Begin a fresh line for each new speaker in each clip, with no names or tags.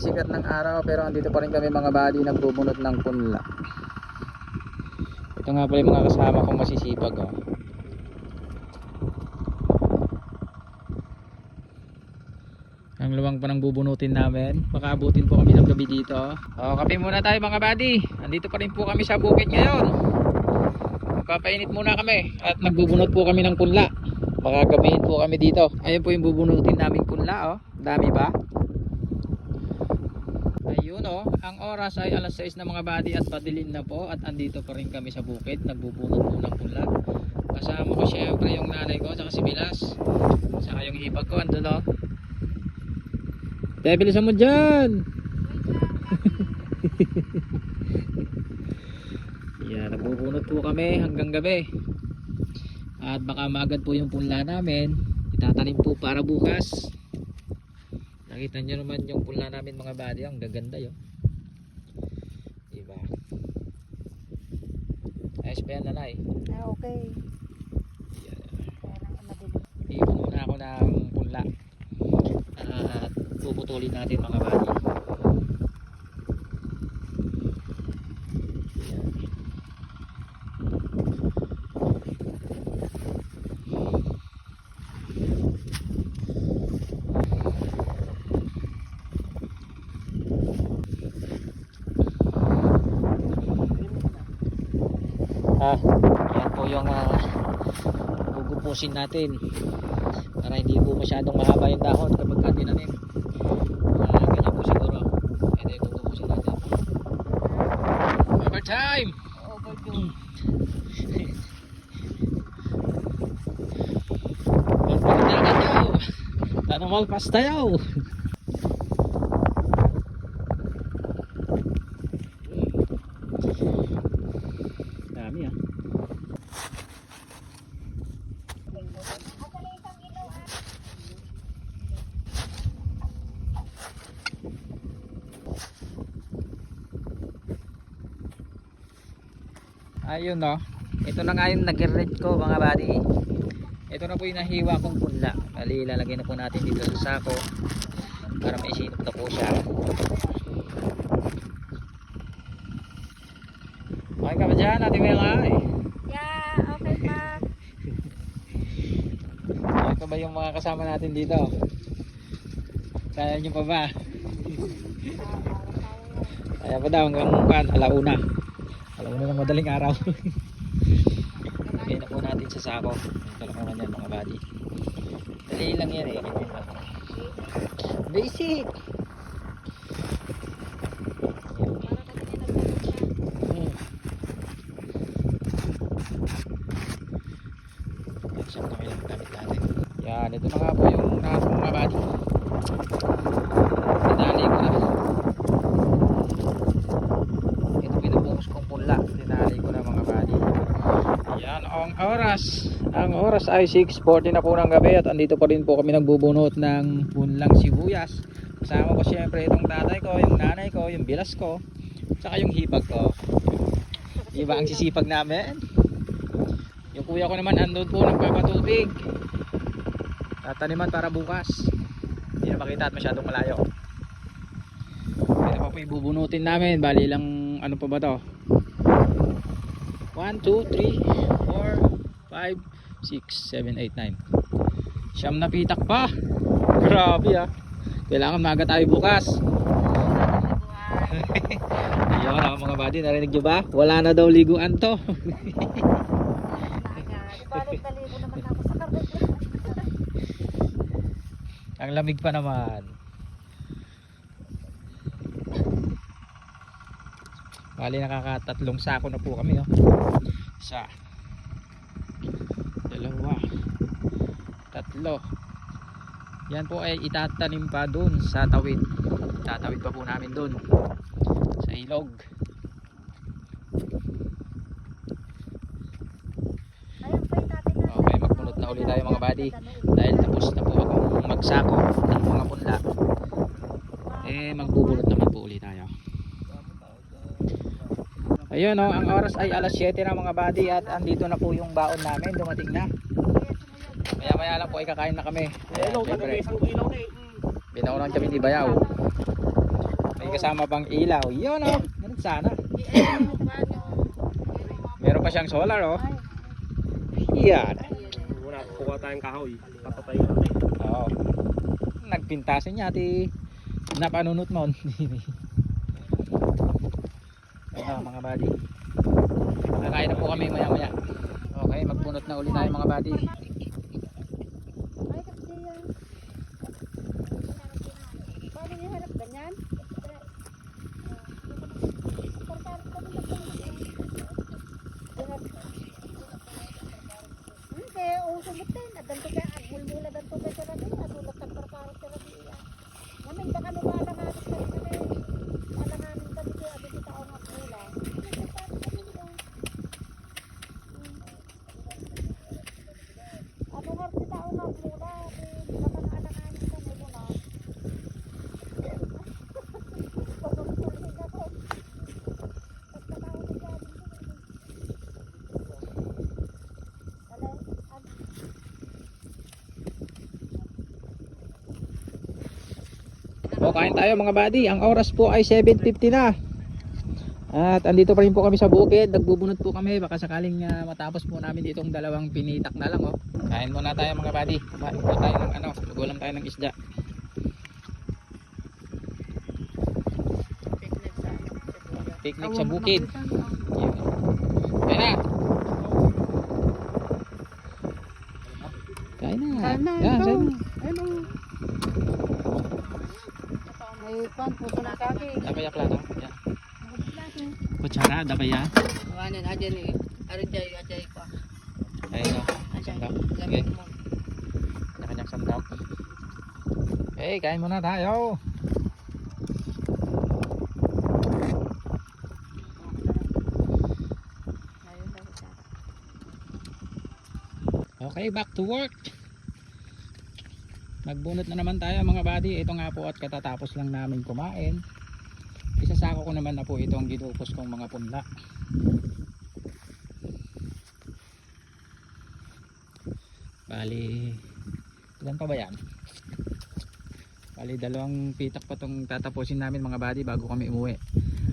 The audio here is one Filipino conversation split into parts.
sikat ng araw, pero andito pa rin kami mga buddy, nagbubunot ng punla. Ito nga pala yung mga kasama kong masisipag, oh. Ang luwang pa ng bubunutin namin. Baka abutin po kami ng gabi dito. Kape muna tayo mga buddy. Andito pa rin po kami sa bukid ngayon. Magpapainit muna kami at nagbubunot po kami ng punla. Baka gamihin po kami dito. Ayun po yung bubunutin naming punla, oh. Dami ba? Ayun, oh. Ang oras ay alas 6 na mga buddy at padilim na po. At andito pa rin kami sa bukid. Nagbubunot po ng punla. Kasama ko syempre yung nanay ko, saka si Milas, saka yung hipag ko, andun, oh. Kaya bilisan mo dyan. Yan, nagbubunot po kami hanggang gabi. At baka maagad po yung punla namin. Itatanim po para bukas. Nakita nyo naman yung punla namin mga buddy. Ang gaganda yun. Diba? Ayos pa yan nanay.
Okay.
Yan.
Kaya lang madilim.
Iwan muna ako ng punla. At puputulin natin mga buddy. Yan po yung gugupusin natin para hindi po masyadong mahaba yung dahon kapag tinanim. Ganyan po siguro. Ito yung gugupusin natin. Overtime!
Overdue.
Magpagdagan nyo! Tanong malpas tayo! Dami ah. Ayun, no. Ito na nga yung nag-red ko mga buddy. Ito na po yung nahiwa kong punla. Bali ilalagay na po natin dito sa sako para maisinop na po siya. Okay ka ba dyan, Ate Melay?
Yeah, okay pa.
Ito ba yung mga kasama natin dito? Kaya nyo pa ba? Kaya pa daw hanggang alauna. Alauna ng madaling araw. Lagay na po natin sa sako. Ito lang naman yan mga buddy. Dali lang yan eh. Basic! Yan, ito na nga po yung nakapong mga buddy. Dinali ko na. Ito pinabungos kong punla. Dinali ko na mga buddy. Yan, ang oras ay 6:40 na po ng gabi at andito pa rin po kami nagbubunot ng punlang sibuyas. Kasama ko syempre itong tatay ko, yung nanay ko, yung bilas ko, saka yung hipag ko. Iba ang sisipag namin. Yung kuya ko naman andun po nagpapatubig. Tataniman para bukas. Hindi na makita at masyadong malayo. Ito pa po ibubunutin namin. Bali lang ano pa ba to? 1, 2, 3, 4, 5, 6, 7, 8, 9. Siyam na pitak pa. Grabe ah. Kailangan maaga tayo bukas. Ayun mga buddy, narinig nyo ba? Wala na daw liguan to.
Balik-baligo naman ako sa kabut.
Ang lamig pa naman. Bali nakakatatlong sako na po kami, oh. Isa, dalawa, tatlo. Yan po ay itatanim pa dun sa tawid. Tatawid pa po namin dun sa ilog. Okay, magpunot na ulit tayo mga buddy. Dahil tapos na po akong magsako ng mga punla. Magbubulot naman po ulit tayo. Ayun, oh, ang oras ay alas 7 na mga buddy at andito na po yung baon namin, dumating na. Maya maya lang po ay kakain na kami. Ayan, siyempre. Binaunan kami ni Bayaw. kasama pang ilaw. Yun oh. Ganun sana. Meron pa siyang solar oh. Yan.
Muna kukuha tayong kahoy. Papatay ko natin.
Oo. Nagpintasin niya ati napanunot mo. Ano mga buddy. Kakain na po kami maya maya. Okay, magbunot na uli tayo mga buddy.
Ay, kasi yan. Paano niya harap ganyan? Kaya uso mo din. Adanto ka, agmulmula danto ka sa rabi. Adulot ang parparot sa rabi. Namin baka lumalanganin ka rin kami. Alanganin ka dito. Abi kita ang agmula. Ano nga kita ang agmula? Baka naalanganin ka mo muna. Pagkukulit ako. Pagkatawag ka.
O, kain tayo mga buddy. Ang oras po ay 7:50 na. At andito pa rin po kami sa bukid. Nagbubunot po kami. Baka sakaling matapos po namin ditong dalawang pinitak na lang. Oh. Kain muna tayo mga buddy. Kumain po tayo ng ano. Lugulam tayo ng isda. Picnic sa bukid. Yun. Kain na. Kain na.
Kain na,
Yan,
ito.
kain na.
Ano? May pan po na kami.
Dapayak lang. Yan. Kutsara, dapayak.
Kawanin aja nih, arjay ajay pa.
Ayun o.
Ajay.
Sandok. Okay.
Lamig mo.
Kanya-kanyang sandok. Okay, kain muna tayo. Okay, back to work. Magbunot na naman tayo mga buddy. Ito nga po at katatapos lang namin kumain. Isasako ko naman na po itong ginupos kong mga punla. Bali, ilan pa ba yan? Bali, dalawang pitak pa itong tatapusin namin mga buddy bago kami umuwi.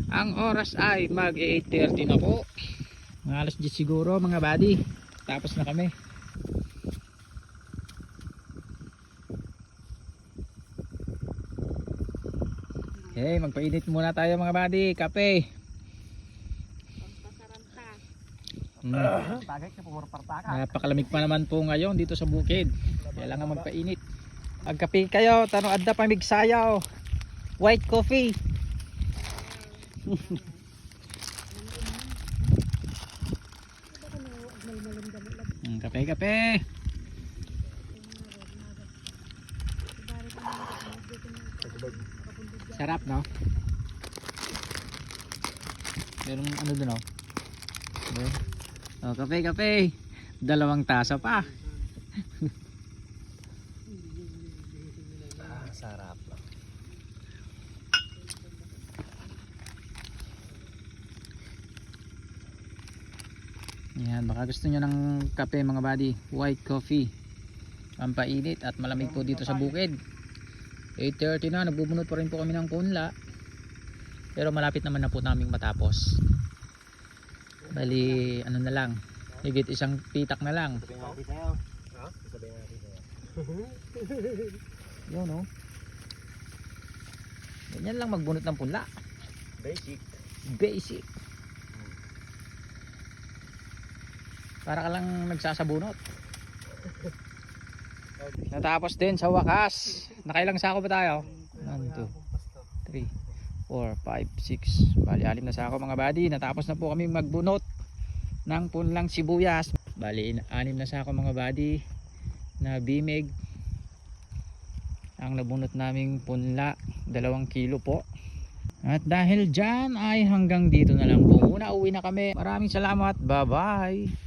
Ang oras ay mag 8:30 na po. Mga alas 10 siguro mga buddy. Tapos na kami. Okay, magpainit muna tayo mga buddy. Kape.
Tagay ka pumura partaka.
Napakalamig pa naman po ngayon dito sa bukid. Kailangan magpainit. Agkape kayo, tanong adda pamig sayaw. White coffee. Kape, kape. Sarap, no? Merong ano dun, no? Oh, kape, kape. Dalawang tasa pa.
Sarap.
Yan, baka gusto nyo ng kape mga buddy. White coffee. Pampainit at malamig po dito sa bukid. 8:30 na, nagbubunot pa rin po kami ng punla. Pero malapit naman na po naming matapos. Bali, ano na lang. Higit isang pitak na lang.
Sabihin natin sa'yo. Ha? Sabihin natin sa'yo.
Yun, no? Ganyan lang magbunot ng punla.
Basic.
Basic. Para ka lang nagsasabunot. Natapos din sa wakas. Nakailang sako ba tayo? 1, 2, 3, 4, 5, 6. Bali 6 na sako mga buddy. Natapos na po kami magbunot ng punlang sibuyas. Bali 6 na sako mga buddy na bimig. Ang nabunot naming punla 2 kilo po. At dahil dyan ay hanggang dito na lang po muna. Uwi na kami. Maraming salamat. Bye bye.